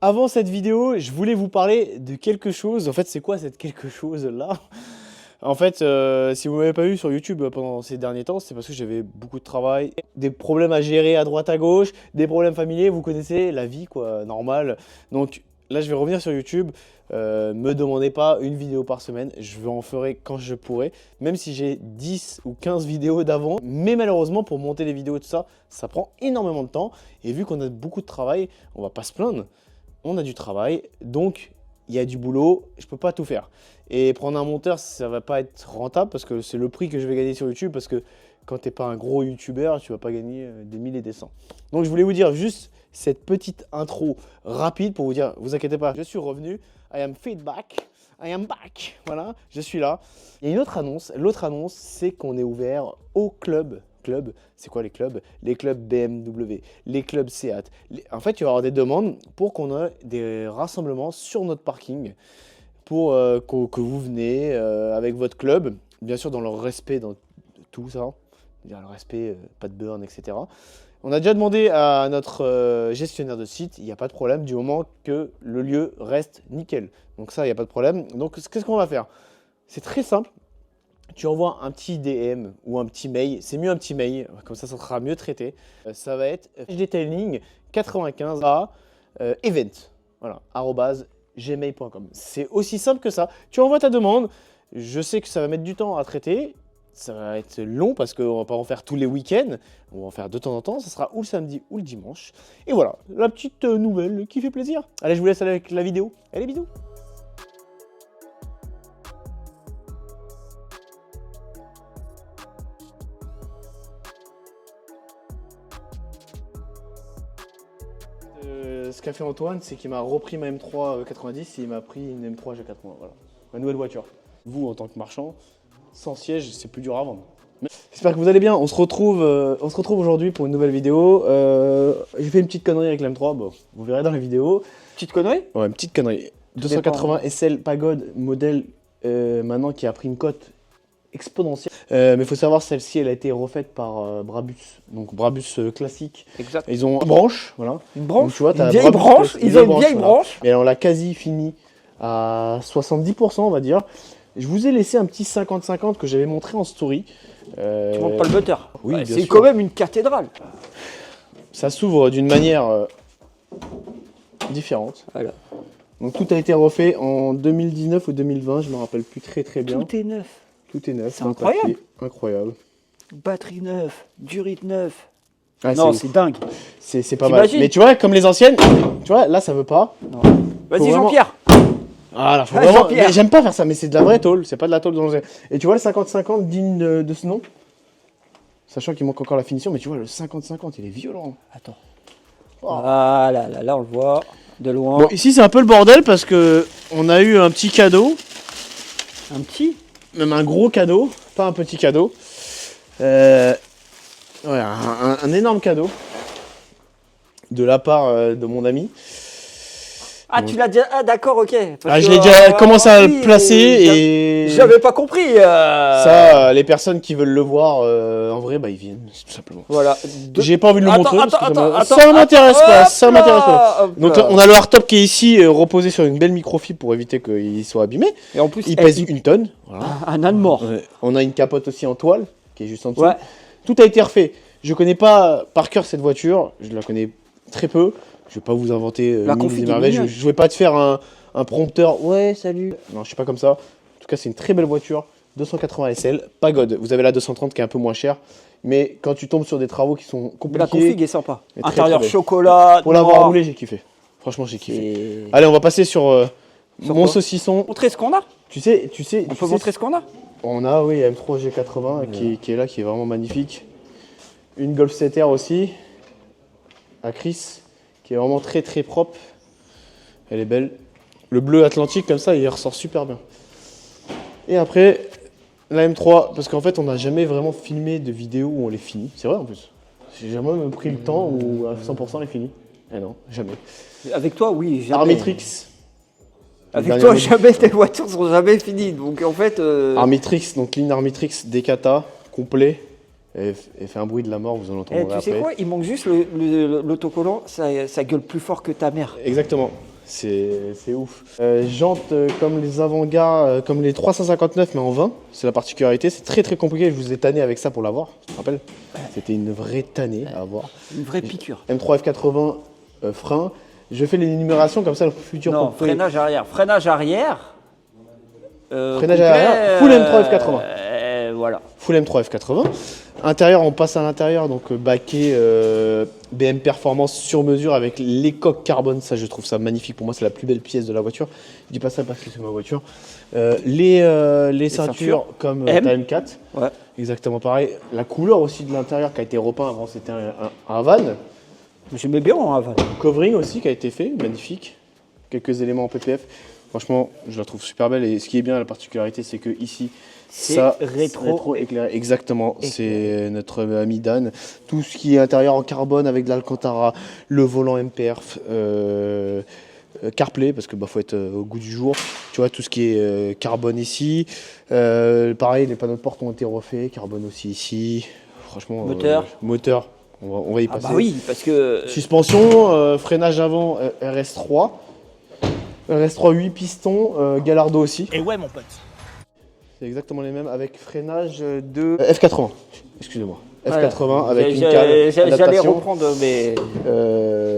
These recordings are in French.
Avant cette vidéo, je voulais vous parler de quelque chose. En fait, c'est quoi cette quelque chose-là? En fait, si vous m'avez pas vu sur YouTube pendant ces derniers temps, c'est parce que j'avais beaucoup de travail, des problèmes à gérer à droite à gauche, des problèmes familiers, vous connaissez la vie quoi, normale. Donc là, je vais revenir sur YouTube. Me demandez pas une vidéo par semaine, je en ferai quand je pourrai, même si j'ai 10 ou 15 vidéos d'avant. Mais malheureusement, pour monter les vidéos et tout ça, ça prend énormément de temps. Et vu qu'on a beaucoup de travail, on va pas se plaindre. On a du travail, donc il y a du boulot, je peux pas tout faire. Et prendre un monteur, ça va pas être rentable parce que c'est le prix que je vais gagner sur YouTube, parce que quand t'es pas un gros youtubeur, tu vas pas gagner des 1000 et des cents. Donc je voulais vous dire juste cette petite intro rapide pour vous dire, vous inquiétez pas, je suis revenu, I am feedback, I am back, voilà, je suis là. Il y a une autre annonce, l'autre annonce c'est qu'on est ouvert au club. C'est quoi les clubs? Les clubs BMW, les clubs Seat. En fait, il va y avoir des demandes pour qu'on ait des rassemblements sur notre parking, pour que vous venez avec votre club, bien sûr dans le respect dans tout ça, le respect, pas de burn, etc. On a déjà demandé à notre gestionnaire de site, il n'y a pas de problème du moment que le lieu reste nickel. Donc ça, il n'y a pas de problème. Donc qu'est-ce qu'on va faire? C'est très simple. Tu envoies un petit DM ou un petit mail, c'est mieux un petit mail, comme ça sera mieux traité. Ça va être detailing95 à event, voilà, @gmail.com. C'est aussi simple que ça. Tu envoies ta demande, je sais que ça va mettre du temps à traiter, ça va être long parce qu'on va pas en faire tous les week-ends, on va en faire de temps en temps, ça sera ou le samedi ou le dimanche. Et voilà, la petite nouvelle qui fait plaisir. Allez, je vous laisse aller avec la vidéo. Allez, bisous. Ce qu'a fait Antoine, c'est qu'il m'a repris ma M3 90 et il m'a pris une M3 G4 mois. Voilà, ma nouvelle voiture. Vous, en tant que marchand, sans siège, c'est plus dur à vendre. J'espère que vous allez bien. On se retrouve aujourd'hui pour une nouvelle vidéo. J'ai fait une petite connerie avec la M3. Bon, vous verrez dans la vidéo. Petite connerie? Ouais, une petite connerie. 280 SL Pagode, modèle maintenant qui a pris une cote exponentielle. Mais il faut savoir, celle-ci, elle a été refaite par Brabus. Donc Brabus classique. Exact. Ils ont une branche, voilà. Une branche. Donc, tu vois, Une vieille branche. Ils ont une vieille branche. Mais on l'a quasi fini à 70%, on va dire. Je vous ai laissé un petit 50-50 que j'avais montré en story. Tu montres pas le butter. Oui, ouais, bien c'est sûr. quand même une cathédrale. Ça s'ouvre d'une manière différente. Voilà. Donc tout a été refait en 2019 ou 2020, je me rappelle plus très bien. Tout est neuf. Tout est neuf. C'est incroyable. Incroyable. Batterie neuve, durite neuve. Ah, non, c'est dingue. C'est pas mal. Mais tu vois, comme les anciennes, tu vois, là ça veut pas. Vas-y Jean-Pierre. Voilà, faut vraiment... J'aime pas faire ça, mais c'est de la vraie tôle, c'est pas de la tôle dans le... Et tu vois le 50-50 digne de ce nom? Sachant qu'il manque encore la finition, mais tu vois le 50-50, il est violent. Attends. Oh. Voilà, là on le voit de loin. Bon, ici c'est un peu le bordel parce que on a eu un petit cadeau. Un petit? Même un gros cadeau, pas un petit cadeau. Ouais, un énorme cadeau de la part de mon ami. Ah, tu l'as déjà... Ah, d'accord, ok. Ah, je l'ai déjà commencé à le placer et... J'avais pas compris. Ça, les personnes qui veulent le voir en vrai, bah ils viennent, tout simplement. Voilà. J'ai pas envie de le montrer. Attends, ça m'intéresse pas, ça m'intéresse pas. Hop Donc on a le hardtop qui est ici, reposé sur une belle microfibre pour éviter qu'il soit abîmé. Et en plus, il pèse une tonne. Voilà. Un âne mort. On a une capote aussi en toile, qui est juste en dessous. Ouais. Tout a été refait. Je connais pas par cœur cette voiture, je la connais très peu. Je vais pas vous inventer la config des merveilles. Je vais pas te faire un prompteur. Ouais, salut. Non, je suis pas comme ça. En tout cas, c'est une très belle voiture. 280 SL, Pagode. Vous avez la 230 qui est un peu moins chère. Mais quand tu tombes sur des travaux qui sont compliqués... La config est sympa. Très, Intérieur très chocolat. Pour l'avoir roulé, j'ai kiffé. Franchement, j'ai kiffé. Allez, on va passer sur mon saucisson. Montrer ce qu'on a. Tu sais... On peut montrer ce qu'on a. On a, oui, M3 G80 qui est là, qui est vraiment magnifique. Une Golf 7R aussi. À Chris. Qui est vraiment très propre. Elle est belle. Le bleu atlantique comme ça, il ressort super bien. Et après, la M3, parce qu'en fait, on n'a jamais vraiment filmé de vidéos où on les finit. C'est vrai en plus. J'ai jamais même pris le temps où à 100% les finit. Eh non, jamais. Avec toi, oui, jamais. Armitrix. Avec toi, jamais tes voitures sont jamais finies. Donc en fait. Armitrix, donc ligne Armitrix, Decata, complet. Et fait un bruit de la mort, vous en entendrez après. Tu sais quoi, il manque juste l'autocollant, ça gueule plus fort que ta mère. Exactement. C'est ouf. Jantes comme les avant-gardes, comme les 359 mais en 20, c'est la particularité. C'est très compliqué, je vous ai tanné avec ça pour l'avoir, tu te rappelles? C'était une vraie tannée à avoir. Une vraie piqûre. M3 F80 frein. Je fais les numérations comme ça, le futur. Non, freinage arrière. Freinage arrière. Freinage arrière, full M3 F80. Voilà. Full M3 F80. Intérieur, on passe à l'intérieur, donc baquet BM Performance sur mesure avec les coques carbone. Ça, je trouve ça magnifique. Pour moi, c'est la plus belle pièce de la voiture. Je dis pas ça parce que c'est ma voiture. Les ceintures comme ta M4. Ouais. Exactement pareil. La couleur aussi de l'intérieur qui a été repeint. Avant, c'était un van. J'aimais bien en van. Covering aussi qui a été fait, magnifique. Quelques éléments en PPF. Franchement, je la trouve super belle. Et ce qui est bien, la particularité, c'est que ici, ça rétro éclairé. Exactement, c'est notre ami Dan. Tout ce qui est intérieur en carbone avec de l'Alcantara, le volant MPerf, CarPlay parce que faut être au goût du jour. Tu vois tout ce qui est carbone ici. Pareil, les panneaux de porte ont été refaits, carbone aussi ici. Franchement, moteur. On va y passer. Ah bah oui, parce que suspension, freinage avant RS3. RS3 8 pistons, Gallardo aussi. Et ouais mon pote. C'est exactement les mêmes avec freinage de F80. Excusez-moi. F80 avec une cale. J'allais reprendre mes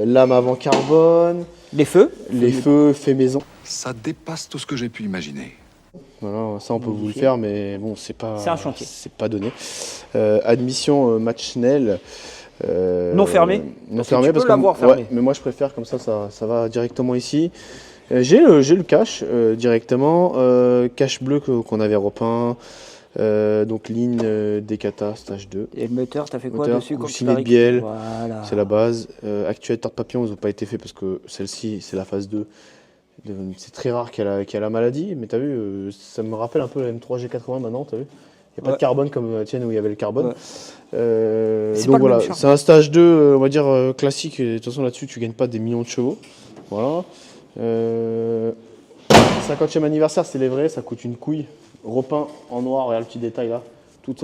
lame avant carbone. Les feux. Les feux faits maison. Ça dépasse tout ce que j'ai pu imaginer. Voilà, ça on peut vous le faire, mais bon, c'est pas. C'est un chantier. C'est pas donné. Admission match Snell. Non fermé. Non fermé parce que l'avoir fermé. Ouais, mais moi je préfère comme ça va directement ici. J'ai le cache directement, cache bleu qu'on avait repeint, donc ligne Decata stage 2. Et le moteur, t'as fait quoi moteur, dessus? Coussinet de bielle, voilà. c'est la base. Actuateur de papillon, ils n'ont pas été faits parce que celle-ci c'est la phase 2. C'est très rare qu'elle a la maladie, mais t'as vu, ça me rappelle un peu la M3 G80 maintenant, t'as vu? Il n'y a pas de carbone comme la tienne où il y avait le carbone. Donc voilà, c'est un stage 2, on va dire classique. Et de toute façon là-dessus, tu gagnes pas des millions de chevaux. Voilà. 50e anniversaire, c'est les vrais, ça coûte une couille. Repeint en noir, regarde le petit détail là, tout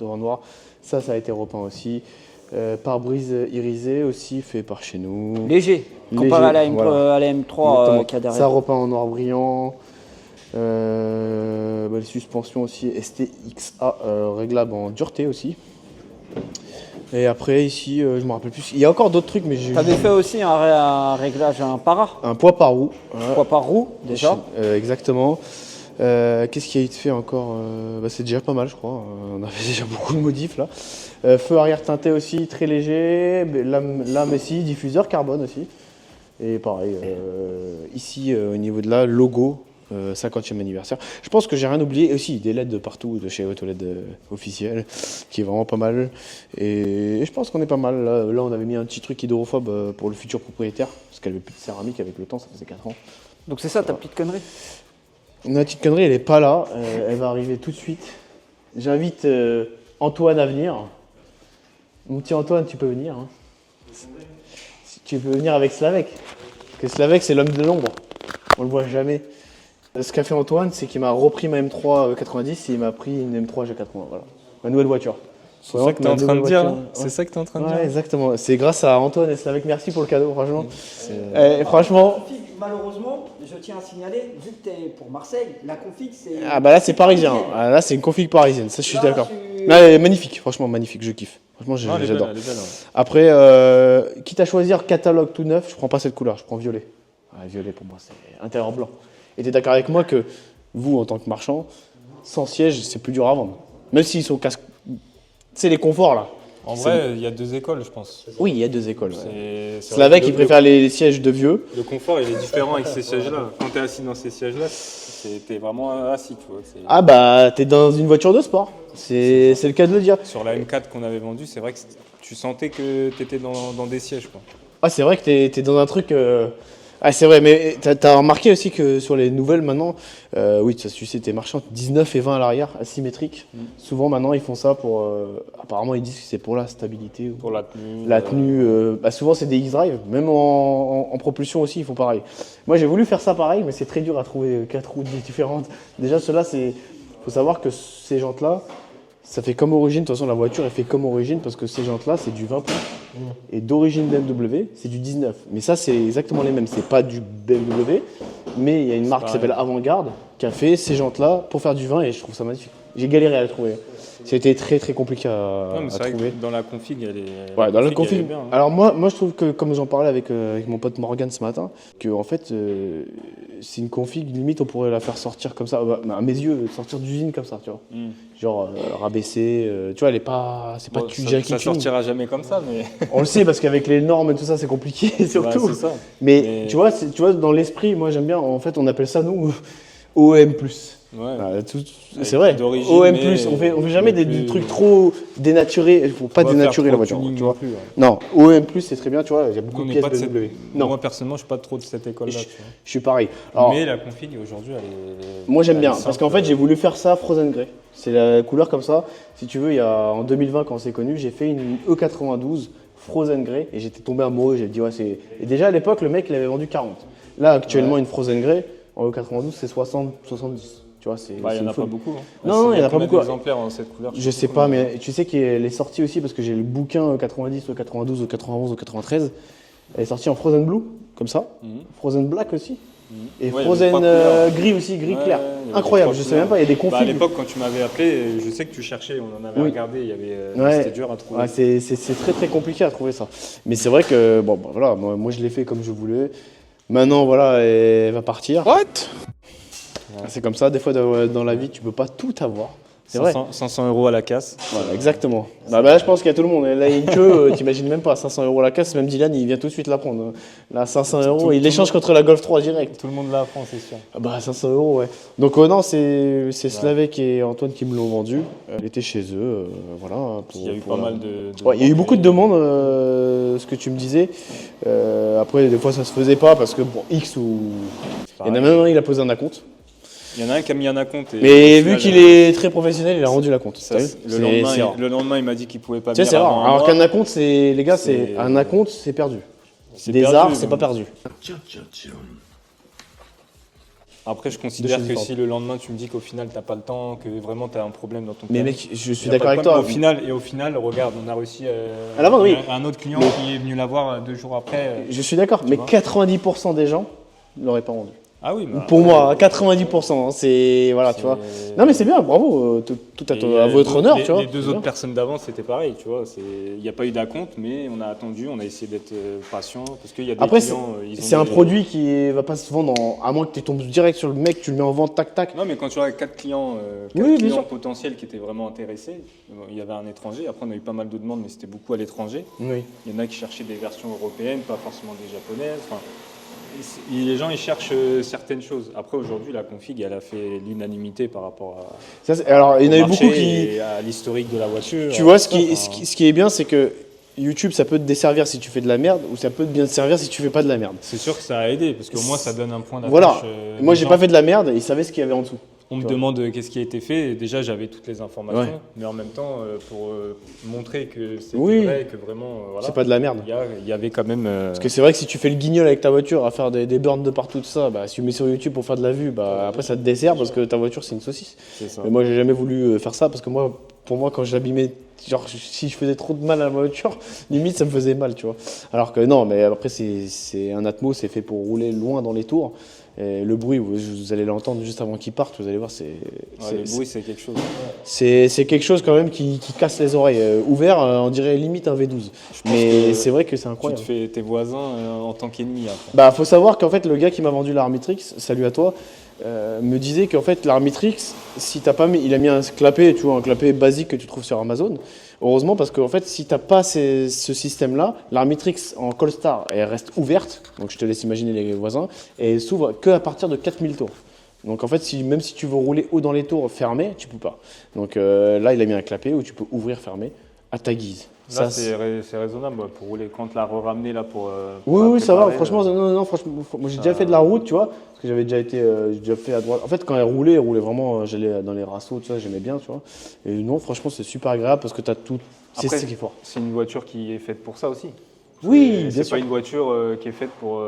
en noir. Ça a été repeint aussi. Pare-brise irisé aussi, fait par chez nous. Léger, comparé à la M3 qu'il y a derrière. Ça repeint en noir brillant. Les suspensions aussi STXA, réglable en dureté aussi. Et après ici, je me rappelle plus. Il y a encore d'autres trucs, mais j'ai. T'avais fait aussi un réglage, un para. Un poids par roue. Poids par roue déjà. Exactement. Qu'est-ce qui a été fait encore? C'est déjà pas mal, je crois. On avait déjà beaucoup de modifs là. Feu arrière teinté aussi, très léger. Lame ici, diffuseur carbone aussi. Et pareil, ici au niveau de là, logo. 50e anniversaire. Je pense que j'ai rien oublié. Et aussi des LED de partout de chez Autoled officiel, qui est vraiment pas mal. Et je pense qu'on est pas mal. Là, on avait mis un petit truc hydrophobe pour le futur propriétaire, parce qu'elle avait plus de céramique avec le temps, ça faisait 4 ans. Donc c'est ça ta petite connerie? Ma petite connerie, elle est pas là. Elle va arriver tout de suite. J'invite Antoine à venir. Mon petit Antoine, tu peux venir. Hein. Tu peux venir avec Slavek. Parce que Slavek, c'est l'homme de l'ombre. On le voit jamais. Ce qu'a fait Antoine, c'est qu'il m'a repris ma M3 90 et il m'a pris une M3 G80. Voilà. Ma nouvelle voiture. C'est ça que tu es en train de dire là. C'est ça que tu es en train de dire. Exactement. C'est grâce à Antoine et Slavek. Merci pour le cadeau, franchement. Franchement. Malheureusement, je tiens à signaler, vu que tu es pour Marseille, la config c'est. Ah bah là c'est parisien. Ah, là c'est une config parisienne. Ça je suis d'accord. Magnifique, franchement magnifique, je kiffe. Franchement j'adore. Après, quitte à choisir catalogue tout neuf, je prends pas cette couleur, je prends violet. Violet pour moi c'est intérieur blanc. Et tu es d'accord avec moi que vous, en tant que marchand, sans siège, c'est plus dur à vendre. Même s'ils sont casse. C'est les conforts là. En vrai, il y a deux écoles, je pense. Oui, il y a deux écoles. Slavek, il préfère les sièges de vieux. Le confort, il est différent avec ces sièges-là. Quand tu es assis dans ces sièges-là, t'es vraiment assis, tu vois. Ah bah, t'es dans une voiture de sport. C'est le cas de le dire. Sur la M4 qu'on avait vendue, c'est vrai que tu sentais que t'étais dans des sièges, quoi. Ah, c'est vrai que t'es dans un truc. Ah, c'est vrai, mais t'as remarqué aussi que sur les nouvelles maintenant, oui, tu sais, tes marchands 19 et 20 à l'arrière, asymétriques. Souvent maintenant, ils font ça pour. Apparemment, ils disent que c'est pour la stabilité. Pour la tenue. La tenue. Souvent, c'est des X-Drive. Même en propulsion aussi, ils font pareil. Moi, j'ai voulu faire ça pareil, mais c'est très dur à trouver 4 roues différentes. Déjà, ceux-là, faut savoir que ces jantes-là, Ça fait comme origine, de toute façon la voiture elle fait comme origine parce que ces jantes là c'est du 20 pouces et d'origine BMW c'est du 19. Mais ça c'est exactement les mêmes, c'est pas du BMW mais il y a une marque qui s'appelle Avant-Garde qui a fait ces jantes là pour faire du 20 et je trouve ça magnifique. J'ai galéré à les trouver. C'était très très compliqué Non, mais à c'est vrai trouver. que dans la config, elle est. Ouais, dans la elle est config. bien, hein. Alors moi je trouve que comme j'en parlais avec mon pote Morgan ce matin, que en fait c'est une config limite on pourrait la faire sortir comme ça, à mes yeux sortir d'usine comme ça, tu vois. Genre rabaisser, tu vois, elle est pas, c'est pas Bon, du ça Jackie Chan. sortira jamais comme ça, mais. On le sait parce qu'avec les normes et tout ça c'est compliqué surtout. c'est ça. Mais tu vois, tu vois dans l'esprit, moi j'aime bien. En fait, on appelle ça nous OM+. Ouais. C'est vrai. d'origine, OM+. mais- On fait jamais mais des plus- trucs trop dénaturés. Il faut pas Faut dénaturer faire la trop voiture. tuning Tu vois. non plus, ouais. Non, OM+, c'est très bien. Tu vois, il y a beaucoup On de n'est pièces pas de cette... BMW. Non, Moi, personnellement, je suis pas trop de cette école-là. tu vois. je suis pareil. Alors, Mais la config, aujourd'hui, elle est. moi j'aime elle bien est parce simple. qu'en fait j'ai voulu faire ça Frozen Grey. C'est la couleur comme ça. Si tu veux, en 2020 quand on s'est connus, j'ai fait une E92 Frozen Grey et j'étais tombé amoureux. J'ai dit ouais c'est. Et déjà à l'époque le mec il avait vendu 40. Là actuellement une Frozen Grey en E92 c'est 60 70. Tu vois c'est. Bah, il c'est n'y en a fou. pas beaucoup. Hein. Non, il y en a pas beaucoup. d'exemplaires en cette couleur. Je sais pas, mais tu sais qu'elle est sortie aussi parce que j'ai le bouquin 90, 92, 91, 93. Elle est sortie en Frozen Blue, comme ça. Frozen Black aussi. Et Ouais, il y avait Frozen 3 couleurs. gris aussi, gris Ouais, clair. il y avait Incroyable, 3 je sais même pas, il y a des Bah, à configs. l'époque, quand tu m'avais appelé, je sais que tu cherchais, on en avait Oui. regardé, il y avait, Ouais. c'était dur à trouver. Ouais, c'est très très compliqué à trouver ça. Mais c'est vrai que, bon, bah, voilà, moi je l'ai fait comme je voulais. Maintenant, voilà, elle va partir. What? C'est comme ça, des fois dans la vie, tu peux pas tout avoir. C'est vrai. 500 € à la casse. Voilà, exactement. Bah, là, je pense qu'il y a tout le monde. Là, il y a une queue, t'imagines même pas, 500 € la casse. Même Dylan, il vient tout de suite la prendre. Là, 500 €, il l'échange contre la Golf 3 direct. Tout le monde l'a France, c'est sûr. Ah bah, 500 €, ouais. Donc, non, c'est Slavek et Antoine qui me l'ont vendu. Elle était chez eux, voilà. Il y a eu pas mal de. Ouais, il y a eu beaucoup de demandes, ce que tu me disais. Après, des fois, ça se faisait pas parce que pour X ou. Il y en a même un, il a posé un acompte. Il y en a un qui a mis un acompte. Mais vu qu'il est très professionnel, il a rendu l'acompte. Ça, T'as vu le, C'est lendemain, rare. le lendemain, il m'a dit qu'il pouvait pas Tu sais, venir c'est rare. avant un Alors mois. qu'un acompte, c'est. Les gars, c'est. C'est- Un acompte, c'est perdu. C'est Des perdu, arts, c'est donc. pas perdu. Après, je considère choses que différentes. si le lendemain tu me dis qu'au final t'as pas le temps, que vraiment t'as un problème dans ton Mais planning, mec, je suis y a pas d'accord de avec problème. toi. Au final, regarde, on a réussi. À la vente, oui. Un autre client Mais- qui est venu la voir 2 jours après. Je suis d'accord, mais vois 90% des gens ne l'auraient pas rendu. Ah oui, bah, Pour moi, 90%, hein, c'est. Voilà, tu vois. Non, mais c'est bien, bravo, tout à, Et, à votre honneur, tu vois. Les deux c'est autres bien. personnes d'avant, c'était pareil, tu vois. Il n'y a pas eu d'acompte, mais on a attendu, on a essayé d'être patient, parce qu'il y a des Après, clients. ils ont c'est un des- produit qui va pas se vendre, à moins que tu tombes direct sur le mec, tu le mets en vente, tac, tac. Non, mais quand tu as 4 clients, Oui, bien sûr. potentiels qui étaient vraiment intéressés, il y avait un étranger. Après, on a eu pas mal de demandes, mais c'était beaucoup à l'étranger. Oui. Il y en a qui cherchaient des versions européennes, pas forcément des japonaises. Enfin, les gens, ils cherchent certaines choses. Après, aujourd'hui, la config, elle a fait l'unanimité par rapport Alors, il y en a au eu marché beaucoup qui. et à l'historique de la voiture. Tu vois, ce Tout ça, qui est bien, c'est que YouTube, ça peut te desservir si tu fais de la merde, ou ça peut bien te servir si tu fais pas de la merde. c'est sûr que ça a aidé, parce qu'au moins, ça donne un point d'attache. Voilà. Moi, des j'ai gens. pas fait de la merde, et ils savaient ce qu'il y avait en dessous. On me Tu vois. demande qu'est-ce qui a été fait, et déjà j'avais toutes les informations, Ouais. mais en même temps, pour montrer que c'était Oui. vrai, que vraiment, voilà, C'est pas de la merde. il y avait quand même. Parce que c'est vrai que si tu fais le guignol avec ta voiture à faire des burns de partout, tout ça, bah, si tu mets sur YouTube pour faire de la vue, bah, après ça te dessert parce que ta voiture c'est une saucisse. c'est ça. Mais moi j'ai jamais voulu faire ça parce que moi, pour moi, quand j'abîmais, genre si je faisais trop de mal à la voiture, limite ça me faisait mal, tu vois. Alors que non, mais après c'est un Atmo, c'est fait pour rouler loin dans les tours. Et le bruit, vous allez l'entendre juste avant qu'il parte, vous allez voir, Ouais, le bruit, c'est quelque chose. c'est quelque chose quand même qui casse les oreilles. Ouvert, on dirait limite un V12. pense Mais que c'est vrai que c'est Tu incroyable. te fais tes voisins en tant qu'ennemis après. Bah, faut savoir qu'en fait, le gars qui m'a vendu l'Armitrix, salut à toi, me disait qu'en fait, l'Armitrix, si t'as pas mis, il a mis un clapet, tu vois, un clapet basique que tu trouves sur Amazon. Heureusement, parce qu'en fait, si t'as pas ce système-là, l'Armitrix en Colstar, elle reste ouverte, donc je te laisse imaginer les voisins, et elle s'ouvre que à partir de 4000 tours. Donc en fait, même si tu veux rouler haut dans les tours fermés, tu peux pas. Donc là, il a mis un clapet où tu peux ouvrir, fermer, à ta guise. Là, Ça, c'est raisonnable ouais, pour rouler. Quand l'a ramené là pour. Oui, ça va. préparer, Franchement, non, franchement, moi j'ai déjà fait de la route, tu vois, parce que j'avais déjà été, j'ai déjà fait à droite. En fait, quand elle roulait vraiment, j'allais dans les rassos, tout ça, j'aimais bien, tu vois. Et non, franchement, c'est super agréable parce que t'as tout. C'est Après, ça qui est fort. C'est une voiture qui est faite pour ça aussi. Oui, bien C'est sûr. pas une voiture qui est faite pour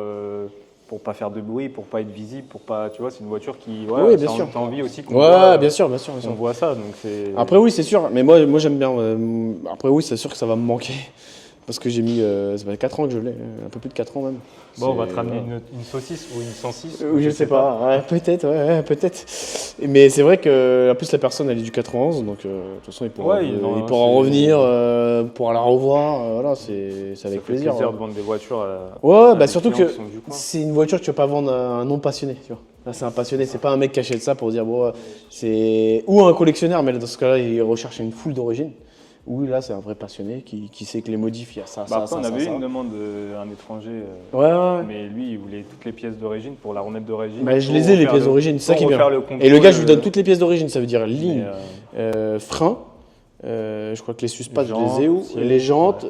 pour pas faire de bruit, pour pas être visible, pour pas, tu vois, c'est une voiture qui, Oui, bien sûr. t'as envie aussi qu'on Ouais, voit, bien sûr, bien sûr, bien sûr. on voit ça, donc c'est. Après oui, c'est sûr, mais moi j'aime bien. Après oui, c'est sûr que ça va me manquer. Parce que j'ai mis, ça fait 4 ans que je l'ai, un peu plus de 4 ans même. Bon, on va te C'est- ramener une saucisse ou une 106. Oui, je sais pas, ouais, peut-être, ouais, peut-être. Mais c'est vrai que, en plus, la personne, elle est du 91, donc de toute façon, il pourra, Ouais, il non, pourra en c'est- revenir, pourra la revoir, voilà, c'est Ça avec fait plaisir. plaisir Ouais, de vendre des voitures Ouais, à bah des surtout clients que qui sont du coin. c'est une voiture que tu vas pas vendre à un non-passionné, tu vois. Là, c'est un passionné, c'est pas un mec qui achète ça pour dire, bon, c'est. Ou un collectionneur, mais dans ce cas-là, il recherche une full d'origine. Oui, là, c'est un vrai passionné qui sait que les modifs, il y a ça, Bah ça, après, ça, on ça, avait eu ça. une demande d'un étranger, Ouais, ouais. mais lui, il voulait toutes les pièces d'origine pour la remettre d'origine. Bah, je pour les ai, les refaire pièces le- d'origine, c'est ça pour qui est bien. refaire le contrôle, Et le gars, je lui donne toutes les pièces d'origine, ça veut dire ligne, mais, frein, je crois que les suspasses, je jantes, les ai où sièges, les jantes,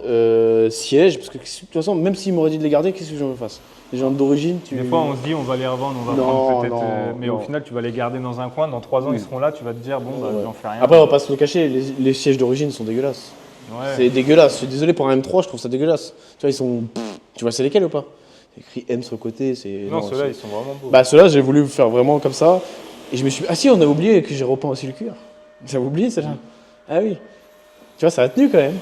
sièges, parce que de toute façon, même s'il m'aurait dit de les garder, qu'est-ce que j'en fasse? Les jantes d'origine, tu. Des fois, on se dit, on va les revendre, on va Non, prendre peut-être. non, Mais non. au final, tu vas les garder dans un coin. Dans 3 ans, ils seront là. Tu vas te dire, bon, bah, Ouais. j'en fais rien. Après, on va pas se le cacher, les sièges d'origine sont dégueulasses. Ouais. C'est dégueulasse, je suis désolé pour un M3, je trouve ça dégueulasse. Tu vois, ils sont. Tu vois, c'est lesquels ou pas? C'est écrit M sur le côté, c'est. Non, ceux-là, c'est- ils sont vraiment beaux. Bah, ceux-là, j'ai voulu faire vraiment comme ça. Et je me suis. Ah si, on a oublié que j'ai repeint aussi le cuir. J'avais oublié celle-là. Ah oui. Tu vois, ça a tenu quand même.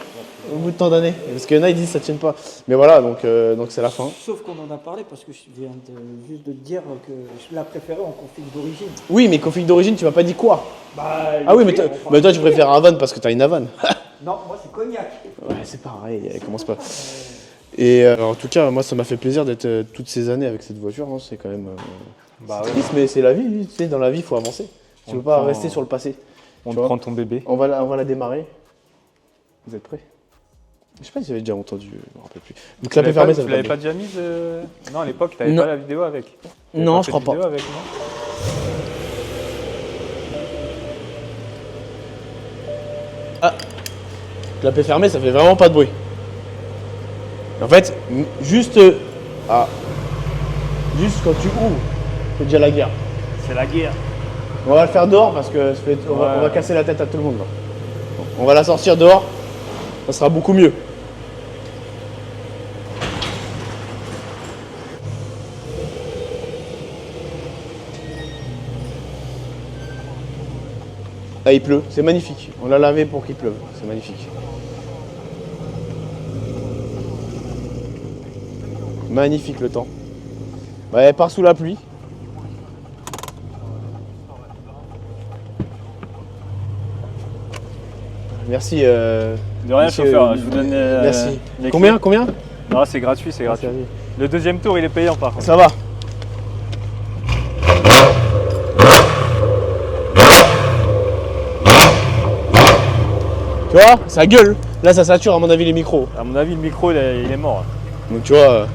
Au bout de tant d'années. Parce qu'il y en a, ils disent que ça ne tienne pas. Mais voilà, donc c'est la fin. Sauf qu'on en a parlé parce que je viens juste de te dire que je la préférais en config d'origine. Oui, mais config d'origine, tu m'as pas dit quoi? Bah, Ah oui, mais toi, tu préfères Havane parce que t'as une Havane. Non, moi c'est cognac. Ouais, c'est pareil, elle commence pas. Et en tout cas, moi, ça m'a fait plaisir d'être toutes ces années avec cette voiture. Hein. C'est quand même. Bah c'est ouais. triste, mais c'est la vie. Tu sais, dans la vie, il faut avancer. Tu On peux pas prend- rester sur le passé. On tu te vois. prend ton bébé. On va la démarrer. Vous êtes prêts? Je sais pas si vous avez déjà entendu, je me rappelle plus. Donc Tu l'avais clapet fermé, ça tu fait l'avais pas pas déjà mise Non, à l'époque, t'avais Non. pas la vidéo avec. T'avais Non, fait je crois de pas. vidéo avec, non Clapet fermé, ça fait vraiment pas de bruit. En fait, juste juste quand tu ouvres, c'est déjà la guerre. C'est la guerre. On va le faire dehors parce que on va casser la tête à tout le monde. Là. On va la sortir dehors, ça sera beaucoup mieux. Ah, il pleut, c'est magnifique. On l'a lavé pour qu'il pleuve, c'est magnifique. Magnifique le temps. Bah, elle part sous la pluie. Merci. De rien, monsieur, chauffeur. Je vous donne. Merci. les Combien clés. Combien Non, c'est gratuit, c'est gratuit. Le deuxième tour, il est payant par contre. Ça va. Tu vois, ça gueule. Là, ça sature à mon avis les micros. À mon avis, le micro, il est mort. Donc tu vois.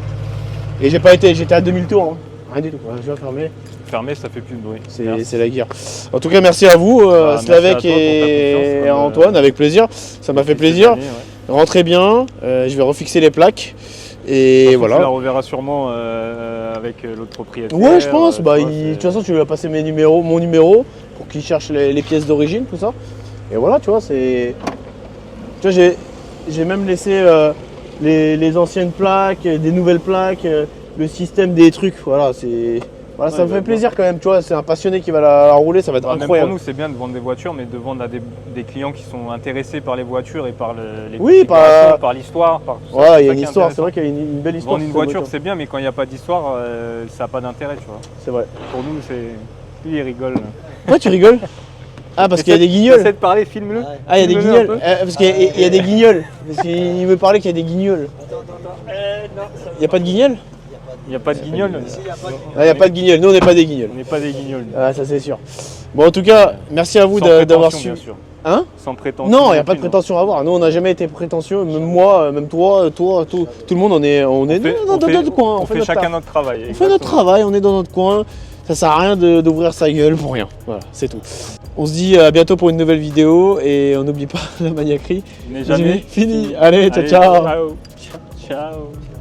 Et j'étais à 2000 tours. Hein. Rien du tout. Je vais fermer. Fermé, ça fait plus de bruit. Merci. C'est la guerre. En tout cas, merci à vous, Bah, Slavek merci à toi pour ta et confiance, comme, Antoine, avec plaisir. Ça m'a fait Depuis ces plaisir. années, ouais. Rentrez bien. Je vais refixer les plaques. Et Tu la voilà. reverras sûrement avec l'autre propriétaire. Ouais, je pense. Bah, tu vois, de toute façon, tu lui as passé mon numéro pour qu'il cherche les pièces d'origine, tout ça. Et voilà, tu vois, c'est. Tu vois, j'ai même laissé les anciennes plaques, des nouvelles plaques, le système des trucs. Voilà, c'est. Voilà, ça Ouais, me fait bah, plaisir quand même, tu vois. C'est un passionné qui va la rouler, ça va être Bah, même incroyable. pour nous, c'est bien de vendre des voitures, mais de vendre à des clients qui sont intéressés par les voitures et par les Oui, configurations, par l'histoire, par tout ça. Ouais, C'est il y a ça une qui est histoire, c'est intéressant. vrai qu'il y a une belle histoire. Vendre une sur cette voiture, c'est bien, mais quand il n'y a pas d'histoire, ça n'a pas d'intérêt, tu vois. C'est vrai. Pour nous, c'est. Lui, il rigole. Pourquoi tu rigoles? Ah, parce qu'il y a des guignols. Essaie de parler, filme-le. Ah, il y a des Filme-le un guignols. peu. Parce qu'il y a des guignols. Parce qu'il veut parler qu'il y a des guignols. Il n'y a pas de guignols? Il n'y a pas de guignol. Ah, il n'y a pas de guignols. Nous, on n'est pas des guignols. On n'est pas des guignols. Ah, ça c'est sûr. Bon, en tout cas, merci à vous Sans d'avoir prétention, su. bien sûr. Hein? Sans prétention. Non, il n'y a pas de aucune. prétention à avoir. Nous, on n'a jamais été prétentieux. Même moi, même toi, tout le monde, on est On fait- dans notre coin. on fait notre chacun taf. notre travail. On fait notre travail, on est dans notre coin. Ça sert à rien d'ouvrir sa gueule pour rien. Voilà, c'est tout. On se dit à bientôt pour une nouvelle vidéo et on n'oublie pas la maniaquerie. On n'est jamais Fini. Allez, ciao, Allez, ciao. Ciao. Ciao.